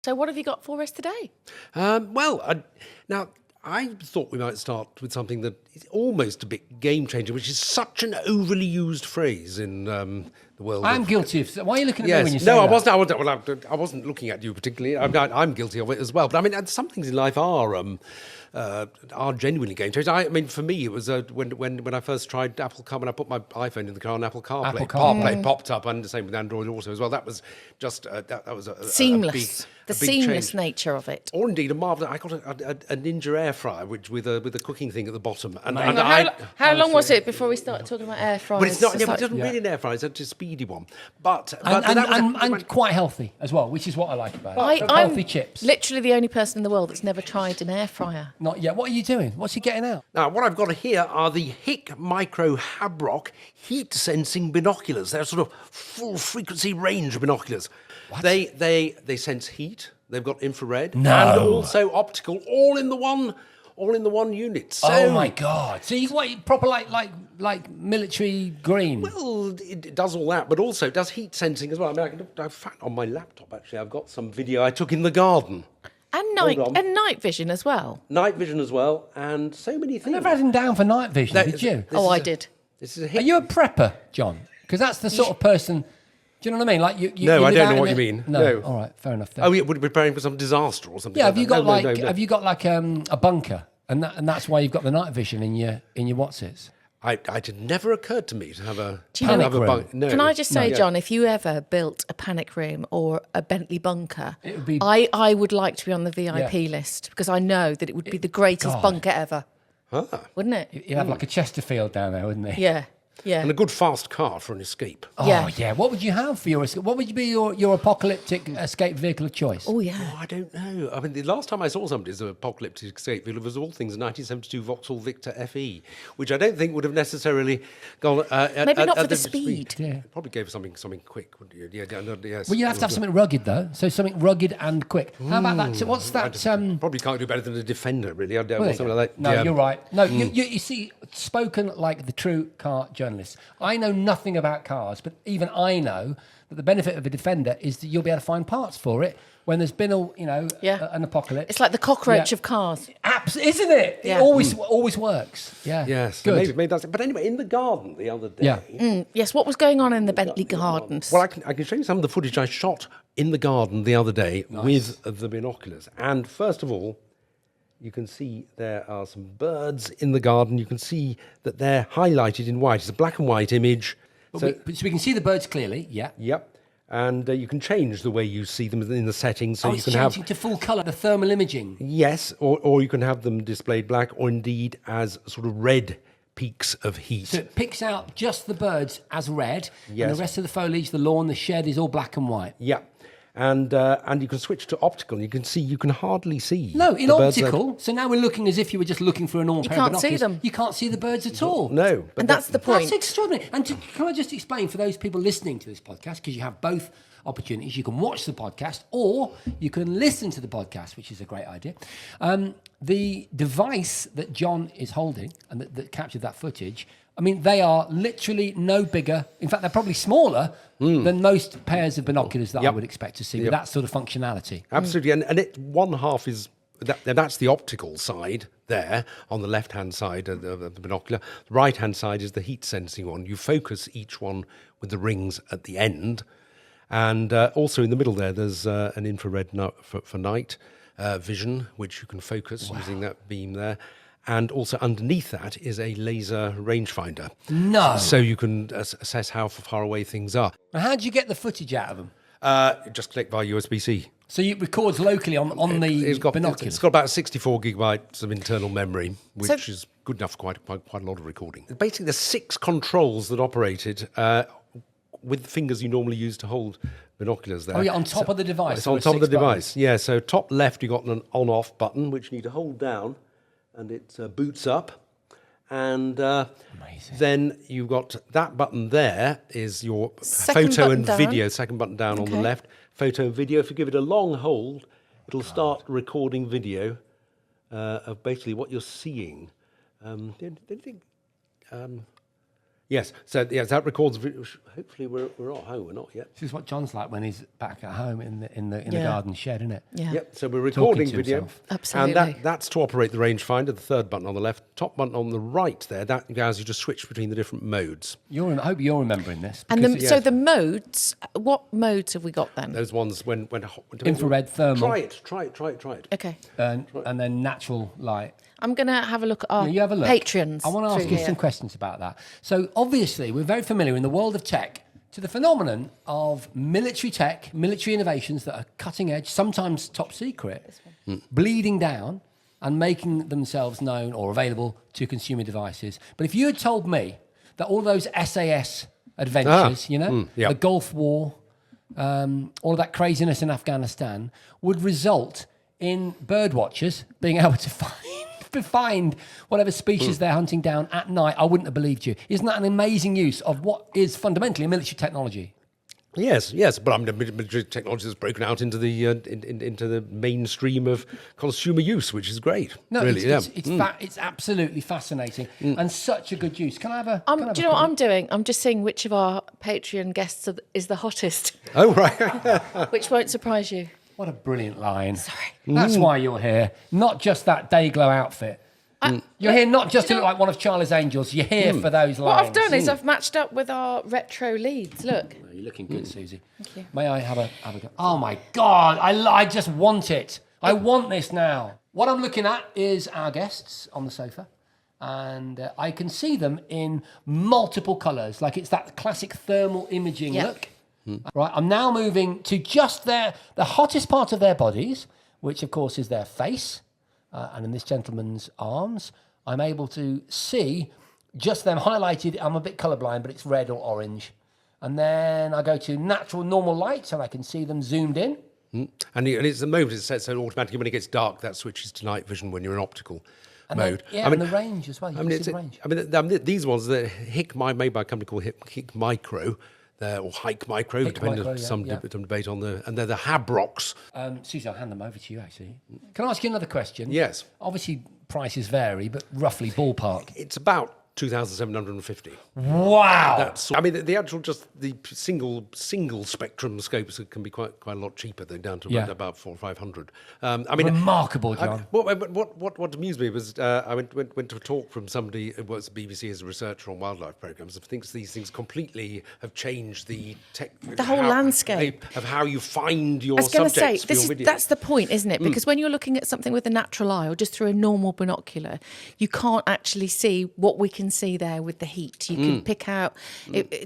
So what have you got for us today? Now, I thought we might start with something that is almost a bit game-changing, which is such an overly used phrase in the world. I'm guilty of... Why are you looking at me when you say that? No, I wasn't looking at you particularly. I'm guilty of it as well. But I mean, some things in life are genuinely game changers. I mean, for me, it was when I first tried Apple Car, when I put my iPhone in the car and Apple CarPlay popped up, and the same with Android Auto as well. That was just that was seamless. The seamless change. Nature of it. Or indeed, a marvel. I got a Ninja air fryer, which with a cooking thing at the bottom. And how long was it before we started talking about air fryers? But it's not. It doesn't really an air fryer. It's a speedy one. But quite healthy as well, which is what I like about it. I'm healthy chips. Literally the only person in the world that's never tried an air fryer. Not yet. What are you doing? What's he getting out? Now, what I've got here are the HIK Micro Habrok heat sensing binoculars. They're sort of full frequency range binoculars. What? They sense heat. They've got infrared and also optical, all in the one unit. So, oh my God! So you want proper like military green? Well, it does all that, but also it does heat sensing as well. I mean, I found on my laptop actually. I've got some video I took in the garden. And night vision as well. Night vision as well, and so many things. I never had him down for night vision, did you? I did. This is Are you a prepper, John? Because that's the sort of person. Do you know what I mean? Like you no, you I live don't out know what in you the- mean. No. All right, fair enough. Then. Oh, yeah, would be preparing for some disaster or something. Yeah, have you got no. have you got like a bunker, and that's why you've got the night vision in your whatsits? It never occurred to me to have a Panic room. No. Can I just say, John, if you ever built a panic room or a Bentley bunker, It would be- I would like to be on the VIP list because I know that it would be the greatest God. bunker ever. Wouldn't it? You'd have like a Chesterfield down there, wouldn't he? Yeah. Yeah. And a good fast car for an escape. Oh Yeah. yeah. What would you have for your escape? What would be your apocalyptic escape vehicle of choice? Oh, yeah. Oh, I don't know. I mean, the last time I saw somebody's apocalyptic escape vehicle was, of all things, a 1972 Vauxhall Victor FE, which I don't think would have necessarily gone... Maybe not for at the speed. Yeah. Probably gave something quick, wouldn't you? Yes. Well, you have to have something rugged though. So something rugged and quick. How about that? So what's that? Probably can't do better than a Defender, really. Or Well, something like that. No, Yeah. you're right. No, you see, spoken like the true car journalist. I know nothing about cars, but even I know that the benefit of a Defender is that you'll be able to find parts for it when there's been an apocalypse. It's like the cockroach of cars. Isn't it? Yeah. It always works. Yeah. Yes. Good. Maybe that's it. But anyway, in the garden the other day... Yeah. Yes, what was going on in the Bentley Gardens? Well, I can show you some of the footage I shot in the garden the other day with the binoculars. And first of all, you can see there are some birds in the garden. You can see that they're highlighted in white. It's a black and white image. So we can see the birds clearly. Yeah. Yep. And you can change the way you see them in the settings. So you it's can changing to full colour, the thermal imaging. Yes, or you can have them displayed black, or indeed as sort of red peaks of heat. So it picks out just the birds as red, Yes. and the rest of the foliage, the lawn, the shed is all black and white. Yeah. And you can switch to optical. You can hardly see. No, in the birds optical. So now we're looking as if you were just looking for a normal pair of can't see binoculars. them. You can't see the birds at all. No. But And that's the point. That's extraordinary. And can I just explain for those people listening to this podcast, because you have both opportunities. You can watch the podcast or you can listen to the podcast, which is a great idea. The device that John is holding and that captured that footage, I mean, they are literally no bigger. In fact, they're probably smaller than most pairs of binoculars that I would expect to see with that sort of functionality. Absolutely. And one half is... That's the optical side there on the left-hand side of the binocular. The right-hand side is the heat-sensing one. You focus each one with the rings at the end. And also in the middle there's an infrared for night vision, which you can focus using that beam there. And also underneath that is a laser rangefinder. No. So you can assess how far away things are. Now, how do you get the footage out of them? Just click via USB-C. So it records locally on the binoculars? It's got about 64 gigabytes of internal memory, which is good enough for quite a lot of recording. Basically, there's 6 controls that operated with the fingers you normally use to hold binoculars there. Oh, yeah, on top of the device. It's on top of the device, yeah. So top left, you've got an on-off button, which you need to hold down, and it boots up. And then you've got that button there is your photo and video. Second button down on the left. Photo and video. If you give it a long hold, it'll start recording video of basically what you're seeing. Yes. So yes, that records. Hopefully, we're at home. We're not yet. This is what John's like when he's back at home in the Yeah. garden shed, isn't it? Yeah. Yep. So we're recording to video. himself. Absolutely. And that's to operate the rangefinder. The third button on the left, top button on the right. There, that allows you to switch between the different modes. I hope you're remembering this. And because so the modes, what modes have we got then? Those ones when Infrared, thermal. Try it. Okay. and then natural light. I'm going to have a look at our You have a look. Patreons. I want to ask through you here. some questions about that. So obviously, we're very familiar in the world of tech to the phenomenon of military tech, military innovations that are cutting edge, sometimes top secret, bleeding down and making themselves known or available to consumer devices. But if you had told me that all those SAS adventures, the Gulf War, all of that craziness in Afghanistan would result in bird watchers being able to find whatever species they're hunting down at night, I wouldn't have believed you. Isn't that an amazing use of what is fundamentally a military technology? Yes, but I mean, military technology has broken out into the into the mainstream of consumer use, which is great. No, really, it's absolutely fascinating and such a good use. Can I have a? Do you know what I'm doing? I'm just seeing which of our Patreon guests is the hottest, Oh right. which won't surprise you. What a brilliant line. Sorry. That's why you're here. Not just that day glow outfit. You're here not just to look like one of Charlie's Angels. You're here for those lines. What I've done is I've matched up with our retro leads. Look. You're looking good, Susie. Thank you. May I have a go? Oh my God, I just want it. I want this now. What I'm looking at is our guests on the sofa. And I can see them in multiple colours. Like it's that classic thermal imaging look. Right, I'm now moving to just the hottest part of their bodies, which of course is their face. And in this gentleman's arms, I'm able to see just them highlighted. I'm a bit colourblind, but it's red or orange. And then I go to natural normal light, and I can see them zoomed in. And it's the moment it's set so automatically when it gets dark, that switches to night vision when you're in optical mode. And the range as well. You can see the range. These ones, the HIK, made by a company called HIK Micro, or HIK Micro, depending on some debate on and they're the Habroks. Susie, I'll hand them over to you, actually. Can I ask you another question? Yes. Obviously, prices vary, but roughly ballpark. It's about 2,750. Wow. The actual the single spectrum scopes can be quite a lot cheaper. They're down to around about 400 or 500. Remarkable, John. What amused me was I went to a talk from somebody who works at BBC as a researcher on wildlife programs and thinks these things completely have changed the whole landscape of how you find your I was going to say, subjects for your videos. that's the point, isn't it? Because when you're looking at something with a natural eye or just through a normal binocular, you can't actually see what we can see there with the heat. You can pick out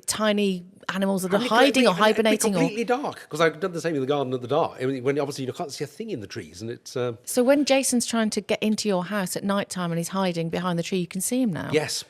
tiny animals that are hiding or hibernating. Completely dark, because I've done the same in the garden at the dark. When obviously you can't see a thing in the trees, and it's. So when Jason's trying to get into your house at night time and he's hiding behind the tree, you can see him now. Yes.